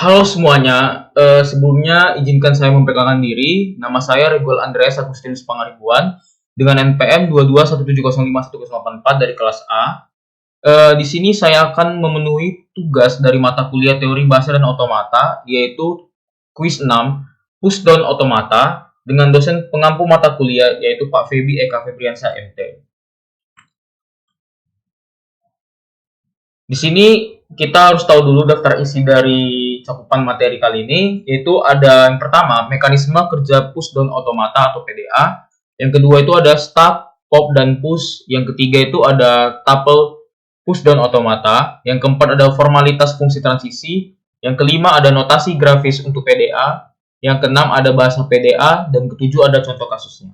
Halo semuanya, sebelumnya izinkan saya memperkenalkan diri. Nama saya Regular Andreas Agustinus Pangaribuan dengan NPM 2217051084 dari kelas A. Di sini saya akan memenuhi tugas dari mata kuliah Teori Bahasa dan Otomata, yaitu kuis 6, Pushdown Otomata, dengan dosen pengampu mata kuliah, yaitu Pak Febi Eka Febriansyah MT. Di sini kita harus tahu dulu daftar isi dari cakupan materi kali ini, yaitu ada yang pertama, mekanisme kerja pushdown otomata atau PDA. Yang kedua itu ada start, pop, dan push. Yang ketiga itu ada tuple pushdown otomata. Yang keempat ada formalitas fungsi transisi. Yang kelima ada notasi grafis untuk PDA. Yang keenam ada bahasa PDA. Dan ketujuh ada contoh kasusnya.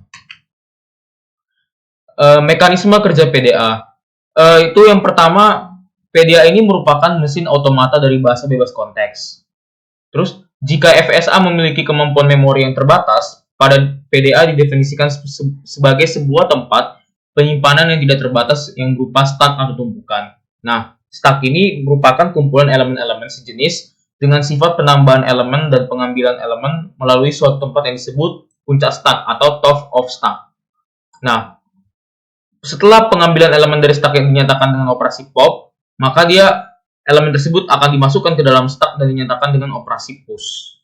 Mekanisme kerja PDA. Itu yang pertama, PDA ini merupakan mesin otomata dari bahasa bebas konteks. Terus, jika FSA memiliki kemampuan memori yang terbatas, pada PDA didefinisikan sebagai sebuah tempat penyimpanan yang tidak terbatas yang berupa stack atau tumpukan. Nah, stack ini merupakan kumpulan elemen-elemen sejenis dengan sifat penambahan elemen dan pengambilan elemen melalui suatu tempat yang disebut puncak stack atau top of stack. Nah, setelah pengambilan elemen dari stack yang dinyatakan dengan operasi pop, maka elemen tersebut akan dimasukkan ke dalam stack dan dinyatakan dengan operasi push.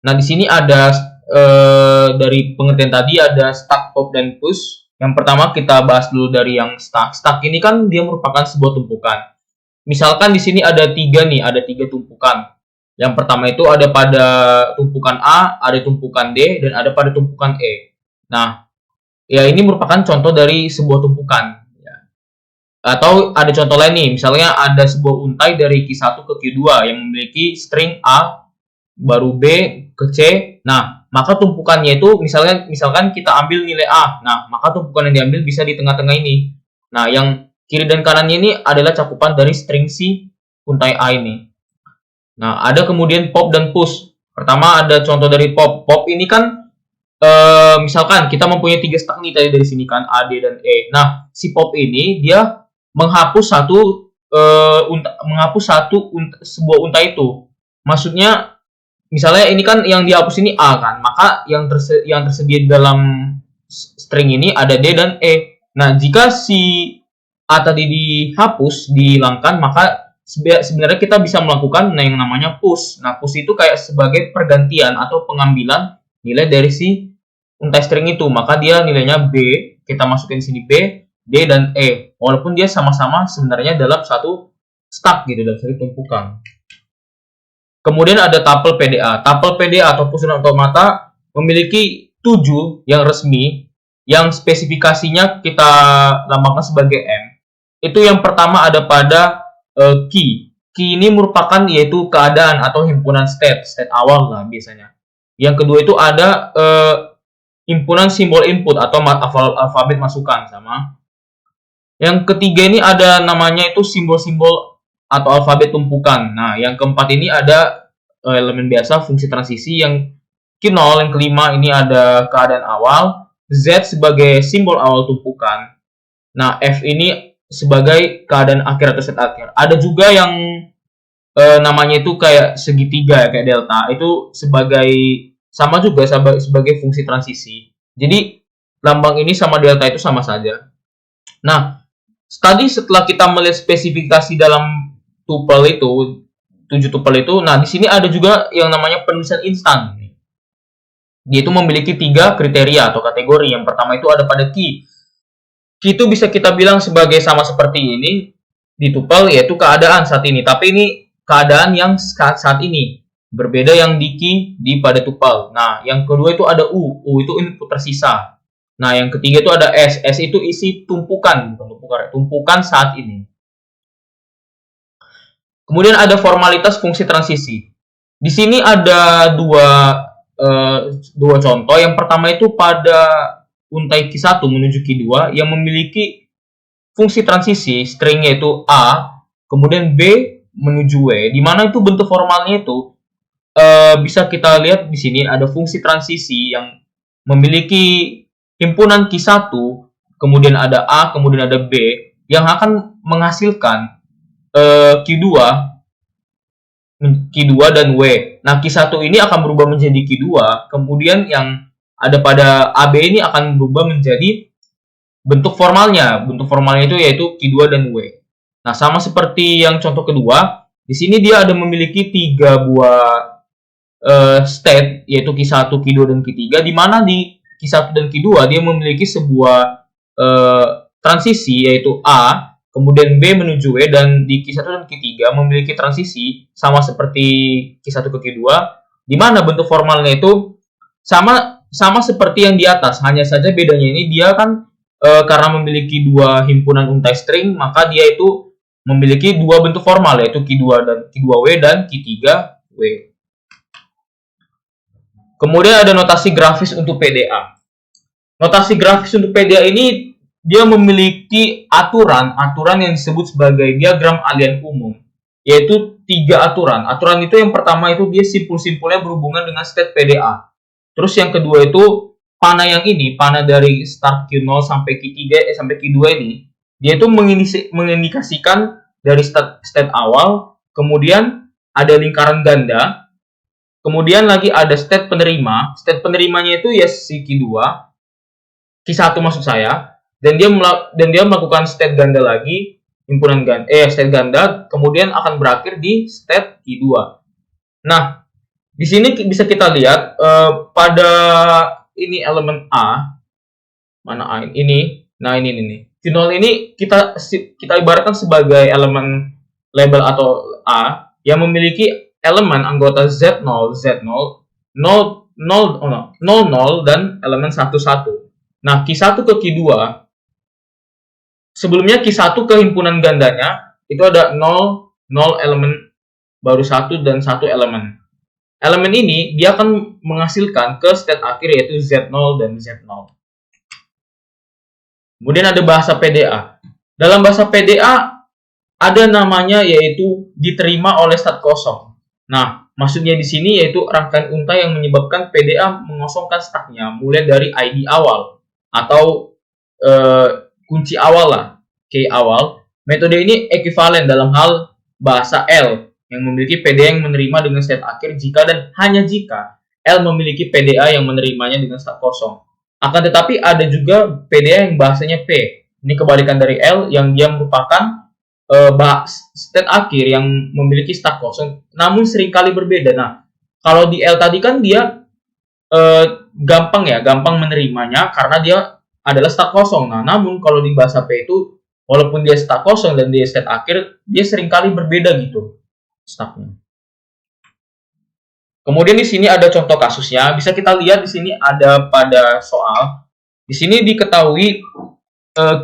Nah, di sini ada dari pengertian tadi ada stack, pop, dan push. Yang pertama kita bahas dulu dari yang stack. Stack ini kan dia merupakan sebuah tumpukan. Misalkan di sini ada tiga tumpukan. Yang pertama itu ada pada tumpukan A, ada tumpukan D, dan ada pada tumpukan E. Nah, ya ini merupakan contoh dari sebuah tumpukan. Atau ada contoh lain nih, misalnya ada sebuah untai dari Q1 ke Q2 yang memiliki string A, baru B ke C. Nah, maka tumpukannya itu misalkan kita ambil nilai A. Nah, maka tumpukan yang diambil bisa di tengah-tengah ini. Nah, yang kiri dan kanannya ini adalah cakupan dari string si untai A ini. Nah, ada kemudian pop dan push. Pertama ada contoh dari pop. Pop ini kan misalkan kita mempunyai 3 stack nih tadi dari sini kan, A, D, dan E. Nah, si pop ini dia menghapus sebuah untai itu. Maksudnya misalnya ini kan yang dihapus ini A kan, maka yang tersedia di dalam string ini ada D dan E. Nah, jika si A tadi dihapus, dihilangkan, maka sebenarnya kita bisa melakukan yang namanya push. Nah, push itu kayak sebagai pergantian atau pengambilan nilai dari si untai string itu. Maka dia nilainya B, kita masukin sini B, D, dan E. Walaupun dia sama-sama sebenarnya dalam satu stack gitu, dalam satu tumpukan. Kemudian ada tuple PDA. Tuple PDA atau pushdown otomata memiliki 7 yang resmi, yang spesifikasinya kita lambangkan sebagai M. Itu yang pertama ada pada key. Key ini merupakan yaitu keadaan atau himpunan state awal lah biasanya. Yang kedua itu ada himpunan simbol input atau alfabet masukan sama. Yang ketiga ini ada namanya itu simbol-simbol atau alfabet tumpukan. Nah, yang keempat ini ada elemen biasa fungsi transisi. Yang Q0, yang kelima ini ada keadaan awal. Z sebagai simbol awal tumpukan. Nah, F ini sebagai keadaan akhir atau set akhir. Ada juga yang namanya itu kayak segitiga kayak delta. Itu sama juga sebagai fungsi transisi. Jadi, lambang ini sama delta itu sama saja. Nah, tadi setelah kita melihat spesifikasi dalam tuple itu, 7 tuple itu, nah di sini ada juga yang namanya penulisan instan. Dia itu memiliki 3 kriteria atau kategori. Yang pertama itu ada pada key. Key itu bisa kita bilang sebagai sama seperti ini di tuple, yaitu keadaan saat ini. Tapi ini keadaan yang saat ini. Berbeda yang di key di pada tuple. Nah, yang kedua itu ada U. U itu input tersisa. Nah, yang ketiga itu ada S. S itu isi tumpukan, tumpukan saat ini. Kemudian ada formalitas fungsi transisi. Di sini ada dua contoh. Yang pertama itu pada untai Q1 menuju Q2 yang memiliki fungsi transisi stringnya itu A, kemudian B menuju W. Di mana itu bentuk formalnya itu bisa kita lihat di sini ada fungsi transisi yang memiliki himpunan Q1, kemudian ada A, kemudian ada B, yang akan menghasilkan Q2 Q2 dan W. Nah, Q1 ini akan berubah menjadi Q2, kemudian yang ada pada AB ini akan berubah menjadi bentuk formalnya. Bentuk formalnya itu yaitu Q2 dan W. Nah, sama seperti yang contoh kedua, di sini dia ada memiliki 3 buah state, yaitu Q1, Q2, dan Q3, di mana di Q1 dan Q2 dia memiliki sebuah transisi, yaitu A, kemudian B menuju W, dan di Q1 dan Q3 memiliki transisi sama seperti Q1 ke Q2, di mana bentuk formalnya itu sama seperti yang di atas, hanya saja bedanya ini dia kan karena memiliki dua himpunan untai string, maka dia itu memiliki dua bentuk formal, yaitu Q2W dan Q3W. Kemudian ada notasi grafis untuk PDA. Notasi grafis untuk PDA ini dia memiliki aturan yang disebut sebagai diagram alien umum, yaitu 3 aturan. Aturan itu yang pertama itu dia simpul-simpulnya berhubungan dengan state PDA. Terus yang kedua itu panah yang ini, panah dari start Q0 sampai Q3 sampai Q2 ini, dia itu mengindikasikan dari state awal, kemudian ada lingkaran ganda, kemudian lagi ada state penerima. State penerimanya itu ya si Q2, Q1 maksud saya, dan dia melakukan state ganda lagi, himpunan ganda, state ganda, kemudian akan berakhir di state Q2. Nah, di sini bisa kita lihat pada ini elemen A, mana A ini? Nah ini. Q0 ini kita ibaratkan sebagai elemen label atau A yang memiliki elemen anggota Z0, 00, dan elemen 11. Nah, Q1 ke Q2, sebelumnya Q1 ke himpunan gandanya itu ada 0 elemen baru 1 dan 1 elemen. Elemen ini dia akan menghasilkan ke state akhir yaitu Z0 dan Z0. Kemudian ada bahasa PDA. Dalam bahasa PDA ada namanya yaitu diterima oleh stat kosong. Nah, maksudnya di sini yaitu rangkaian untai yang menyebabkan PDA mengosongkan stacknya mulai dari ID awal atau kunci awal lah, key awal. Metode ini ekuivalen dalam hal bahasa L yang memiliki PDA yang menerima dengan state akhir jika dan hanya jika L memiliki PDA yang menerimanya dengan stat kosong. Akan tetapi ada juga PDA yang bahasanya P. Ini kebalikan dari L yang dia merupakan state akhir yang memiliki stat kosong, namun seringkali berbeda. Nah, kalau di L tadi kan dia gampang menerimanya karena dia adalah stat kosong. Nah, namun kalau di bahasa P itu walaupun dia stat kosong dan dia state akhir, dia seringkali berbeda gitu statnya. Kemudian di sini ada contoh kasusnya. Bisa kita lihat di sini ada pada soal. Di sini diketahui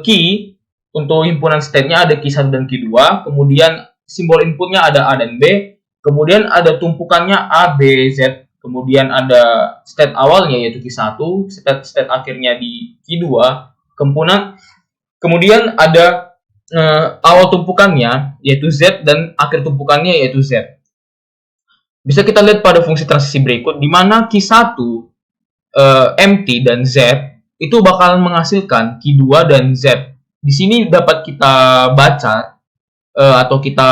key untuk himpunan state-nya ada Q1 dan Q2. Kemudian simbol inputnya ada A dan B. Kemudian ada tumpukannya A, B, Z. Kemudian ada state awalnya yaitu Q1. State akhirnya di Q2. Kemudian ada awal tumpukannya yaitu Z dan akhir tumpukannya yaitu Z. Bisa kita lihat pada fungsi transisi berikut, di mana Q1 empty dan Z itu bakalan menghasilkan Q2 dan Z. Di sini dapat kita baca atau kita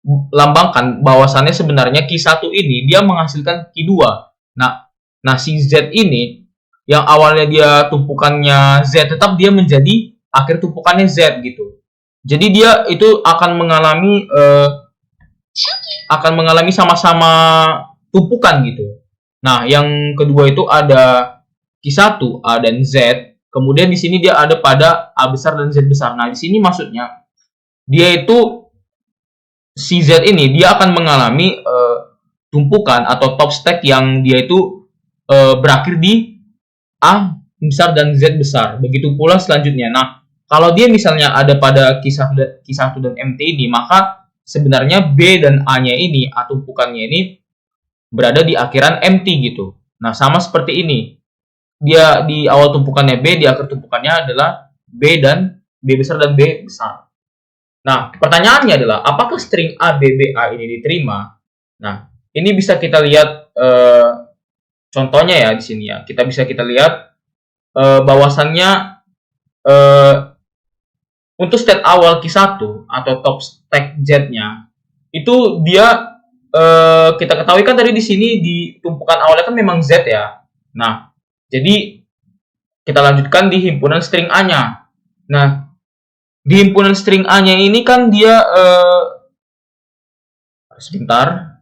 lambangkan bahwasannya sebenarnya Q1 ini dia menghasilkan Q2. Nah si Z ini yang awalnya dia tumpukannya Z tetap dia menjadi akhir tumpukannya Z gitu. Jadi dia itu akan mengalami sama-sama tumpukan gitu. Nah, yang kedua itu ada Q1 A dan Z. Kemudian di sini dia ada pada A besar dan Z besar. Nah, di sini maksudnya dia itu si Z ini dia akan mengalami tumpukan atau top stack yang dia itu berakhir di A besar dan Z besar. Begitu pula selanjutnya. Nah, kalau dia misalnya ada pada Q1 dan MT ini, maka sebenarnya B dan A-nya ini, A tumpukannya ini berada di akhiran empty gitu. Nah, sama seperti ini. Dia di awal tumpukannya B, di akhir tumpukannya adalah B besar dan B besar. Nah, pertanyaannya adalah apakah string A, B, B, A ini diterima? Nah, ini bisa kita lihat contohnya ya di sini ya. Kita lihat bahwasannya untuk state awal Q1 atau top stack Z-nya itu dia kita ketahui kan tadi di sini di tumpukan awalnya kan memang Z ya. Nah, jadi kita lanjutkan di himpunan string A-nya. Nah, di himpunan string A-nya ini kan dia sebentar.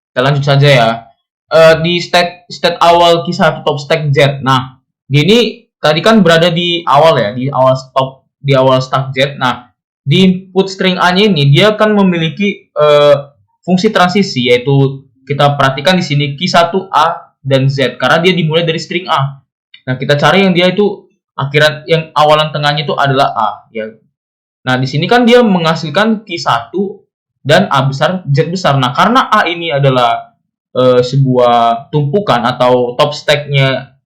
Kita lanjut saja ya. Di state awal Q1 top stack Z. Nah, di ini tadi kan berada di awal ya, di awal stack Z. Nah, di input string A-nya ini dia akan memiliki fungsi transisi, yaitu kita perhatikan di sini Q1A dan Z karena dia dimulai dari string A. Nah, kita cari yang dia itu akhiran yang awalan tengahnya itu adalah A ya. Nah, di sini kan dia menghasilkan Q1 dan A besar, Z besar. Nah, karena A ini adalah sebuah tumpukan atau top stack-nya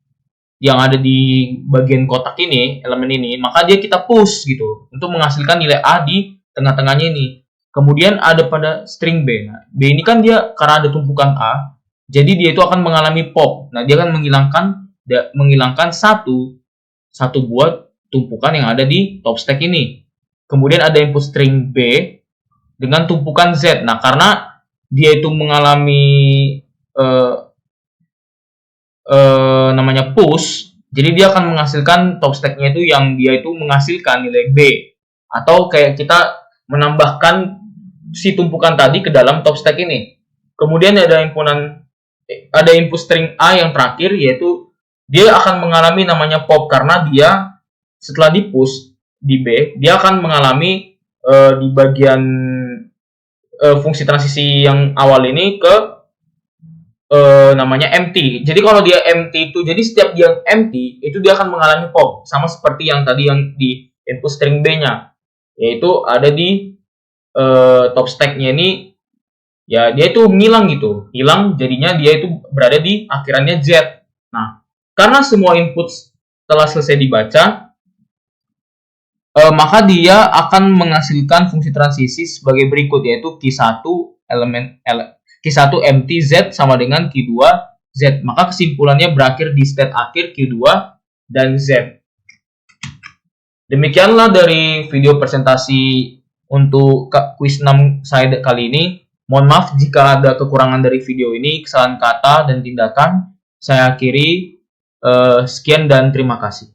yang ada di bagian kotak ini, elemen ini, maka dia kita push gitu untuk menghasilkan nilai A di tengah-tengahnya ini. Kemudian ada pada string B. Nah, B ini kan dia karena ada tumpukan A, jadi dia itu akan mengalami pop. Nah, dia akan menghilangkan satu buah tumpukan yang ada di top stack ini. Kemudian ada input string B dengan tumpukan Z. Nah, karena dia itu mengalami namanya push, jadi dia akan menghasilkan top stack-nya itu yang dia itu menghasilkan nilai B. Atau kayak kita menambahkan si tumpukan tadi ke dalam top stack ini. Kemudian ada input string A yang terakhir, yaitu dia akan mengalami namanya pop karena dia setelah di push di B, dia akan mengalami di bagian fungsi transisi yang awal ini ke namanya empty. Jadi kalau dia empty itu, jadi setiap dia empty itu dia akan mengalami pop, sama seperti yang tadi yang di input string B-nya, yaitu ada di top stack-nya ini ya, dia itu hilang jadinya dia itu berada di akhirannya Z. Nah, karena semua input telah selesai dibaca, maka dia akan menghasilkan fungsi transisi sebagai berikut, yaitu Q1 Q1 empty Z sama dengan Q2 Z. Maka kesimpulannya berakhir di state akhir Q2 dan Z. Demikianlah dari video presentasi untuk quiz 6 saya kali ini. Mohon maaf jika ada kekurangan dari video ini, kesalahan kata dan tindakan. Saya akhiri. Sekian dan terima kasih.